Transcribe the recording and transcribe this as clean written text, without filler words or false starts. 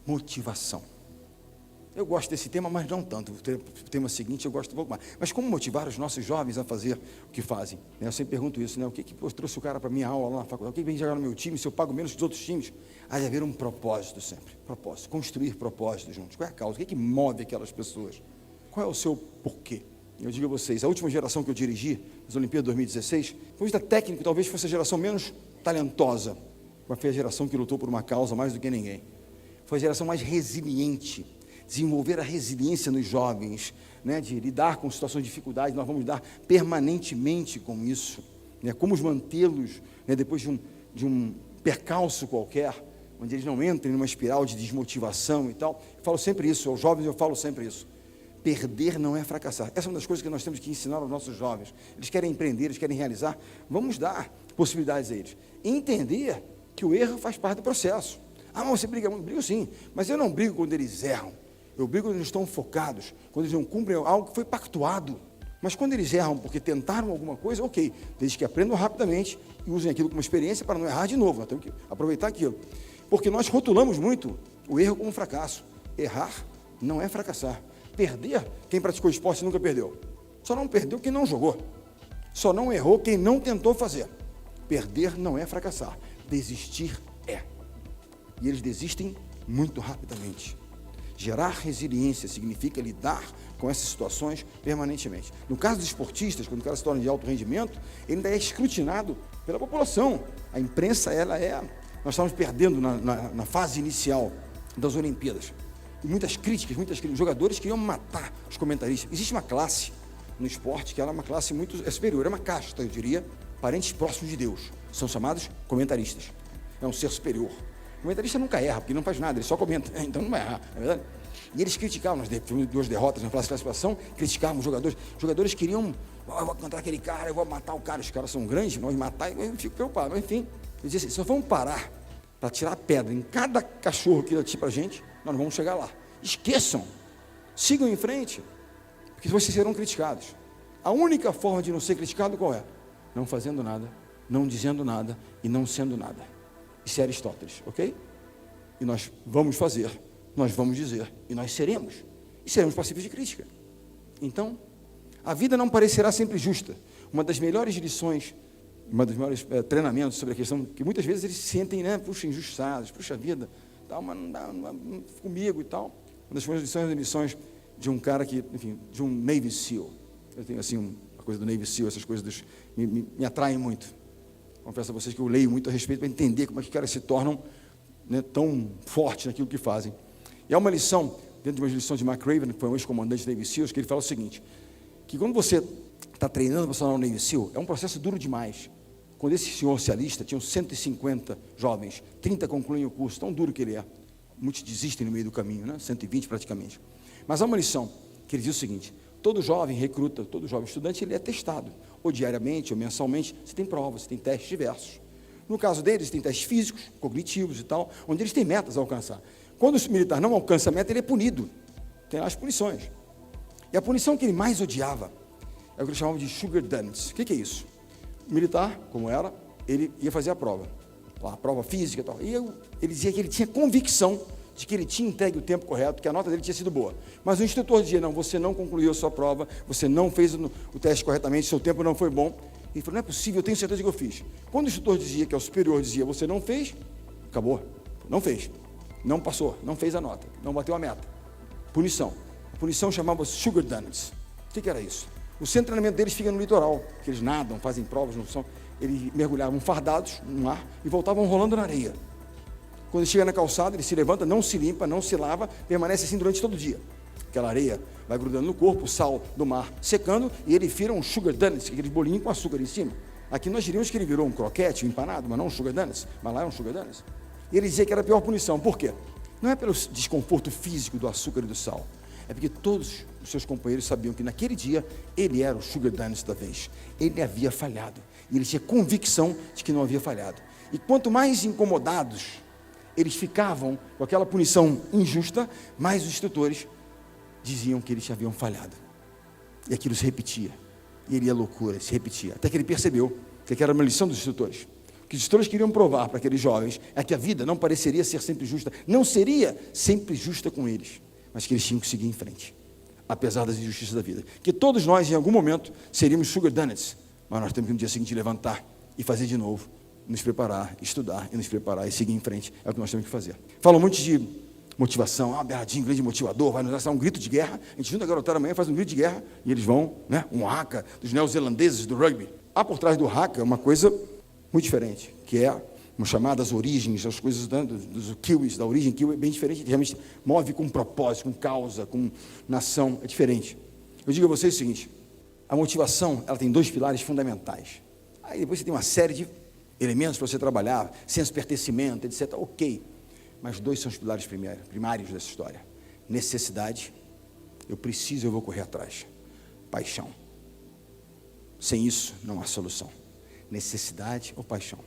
Motivação. Eu gosto desse tema, mas não tanto. O tema seguinte eu gosto um pouco mais. Mas como motivar os nossos jovens a fazer o que fazem? Eu sempre pergunto isso, né? O que trouxe o cara para a minha aula lá na faculdade? O que vem jogar no meu time se eu pago menos que os outros times? Há de haver um propósito sempre. Propósito. Construir propósito juntos. Qual é a causa? O que move aquelas pessoas? Qual é o seu porquê? Eu digo a vocês, a última geração que eu dirigi, as Olimpíadas de 2016, foi da técnica, talvez fosse a geração menos talentosa, mas foi a geração que lutou por uma causa mais do que ninguém. Foi a geração mais resiliente. Desenvolver a resiliência nos jovens, né, de lidar com situações de dificuldade, nós vamos lidar permanentemente com isso, né, como os mantê-los, né, depois de um percalço qualquer, onde eles não entrem numa espiral de desmotivação e tal. Eu falo sempre isso, aos jovens eu falo sempre isso. Perder não é fracassar. Essa é uma das coisas que nós temos que ensinar aos nossos jovens. Eles querem empreender, eles querem realizar, vamos dar possibilidades a eles. E entender que o erro faz parte do processo. Ah, mas você briga muito? Brigo sim, mas eu não brigo quando eles erram. Eu brigo quando eles estão focados, quando eles não cumprem algo que foi pactuado. Mas quando eles erram porque tentaram alguma coisa, ok, desde que aprendam rapidamente e usem aquilo como experiência para não errar de novo. Nós temos que aproveitar aquilo. Porque nós rotulamos muito o erro como fracasso. Errar não é fracassar. Perder, quem praticou esporte nunca perdeu. Só não perdeu quem não jogou. Só não errou quem não tentou fazer. Perder não é fracassar. Desistir é. E eles desistem muito rapidamente. Gerar resiliência significa lidar com essas situações permanentemente. No caso dos esportistas, quando o cara se torna de alto rendimento, ele ainda é escrutinado pela população. A imprensa, nós estávamos perdendo na fase inicial das Olimpíadas. E muitas críticas, jogadores queriam matar os comentaristas. Existe uma classe no esporte que ela é uma classe muito superior, é uma casta, eu diria, parentes próximos de Deus. São chamados comentaristas. É um ser superior. O comentarista nunca erra, porque não faz nada, ele só comenta, então não vai errar, não é verdade? E eles criticavam, nós tivemos 2 derrotas na classificação, criticavam os jogadores queriam, eu vou contra aquele cara, eu vou matar o cara, os caras são grandes, nós matar, eu fico preocupado, mas enfim, eu disse assim, só vamos parar para tirar pedra em cada cachorro que ele atira para a gente, nós não vamos chegar lá. Esqueçam, sigam em frente, porque vocês serão criticados. A única forma de não ser criticado qual é? Não fazendo nada, não dizendo nada e não sendo nada. Isso é Aristóteles, ok? E nós vamos fazer, nós vamos dizer, e nós seremos. E seremos passíveis de crítica. Então, a vida não parecerá sempre justa. Uma das melhores lições, uma dos maiores treinamentos sobre a questão, que muitas vezes eles se sentem, né, puxa, injustiçados, puxa vida, tal, mas não dá comigo e tal. Uma das primeiras lições de um cara que, enfim, de um Navy SEAL. Eu tenho, assim, uma coisa do Navy SEAL, essas coisas me atraem muito. Confesso a vocês que eu leio muito a respeito para entender como é que os caras se tornam, né, tão fortes naquilo que fazem. E há uma lição, dentro de uma lição de Mark Raven, que foi um ex-comandante da Navy SEALs, que ele fala o seguinte, que quando você está treinando para se tornar um Navy SEAL, é um processo duro demais. Quando esse senhor se alista, tinham 150 jovens, 30 concluem o curso, tão duro que ele é. Muitos desistem no meio do caminho, né? 120 praticamente. Mas há uma lição, que ele diz o seguinte, todo jovem recruta, todo jovem estudante, ele é testado, ou diariamente, ou mensalmente, você tem provas, você tem testes diversos. No caso deles, tem testes físicos, cognitivos e tal, onde eles têm metas a alcançar. Quando o militar não alcança a meta, ele é punido. Tem lá as punições. E a punição que ele mais odiava é o que eles chamavam de sugar daddies. O que é isso? O militar, como era, ele ia fazer a prova. A prova física e tal. E ele dizia que ele tinha convicção de que ele tinha entregue o tempo correto, que a nota dele tinha sido boa. Mas o instrutor dizia, não, você não concluiu a sua prova, você não fez o teste corretamente, seu tempo não foi bom. Ele falou, não é possível, eu tenho certeza que eu fiz. Quando o instrutor dizia, que é o superior, dizia, você não fez, acabou, não fez, não passou, não fez a nota, não bateu a meta. Punição. A punição chamava sugar daddies. O que era isso? O centro de treinamento deles fica no litoral, que eles nadam, fazem provas, não são, eles mergulhavam fardados no mar e voltavam rolando na areia. Quando chega na calçada, ele se levanta, não se limpa, não se lava, permanece assim durante todo o dia. Aquela areia vai grudando no corpo, o sal do mar secando, e ele vira um sugar daddies, aqueles bolinhos com açúcar em cima. Aqui nós diríamos que ele virou um croquete, um empanado, mas não um sugar daddies, mas lá é um sugar daddies. E ele dizia que era a pior punição. Por quê? Não é pelo desconforto físico do açúcar e do sal, é porque todos os seus companheiros sabiam que naquele dia ele era o sugar daddies da vez. Ele havia falhado, e ele tinha convicção de que não havia falhado. E quanto mais incomodados eles ficavam com aquela punição injusta, mais os instrutores diziam que eles haviam falhado. E aquilo se repetia. E ele ia à loucura, se repetia. Até que ele percebeu que aquela era uma lição dos instrutores. O que os instrutores queriam provar para aqueles jovens é que a vida não pareceria ser sempre justa, não seria sempre justa com eles, mas que eles tinham que seguir em frente, apesar das injustiças da vida. Que todos nós, em algum momento, seríamos sugar donuts, mas nós temos que no dia seguinte levantar e fazer de novo, nos preparar, estudar e nos preparar e seguir em frente. É o que nós temos que fazer. Falam muito de motivação, Bernardinho, grande motivador, vai nos dar um grito de guerra. A gente junta a garotada amanhã, faz um grito de guerra e eles vão, um haka dos neozelandeses do rugby. Há por trás do haka uma coisa muito diferente, que é uma chamada as origens, as coisas dos kiwis, da origem kiwi é bem diferente, realmente move com propósito, com causa, com nação, é diferente. Eu digo a vocês o seguinte, a motivação, ela tem 2 pilares fundamentais. Aí depois você tem uma série de elementos para você trabalhar, senso de pertencimento, etc. Ok, mas 2 são os pilares primários dessa história. Necessidade, eu preciso, eu vou correr atrás. Paixão. Sem isso, não há solução. Necessidade ou paixão.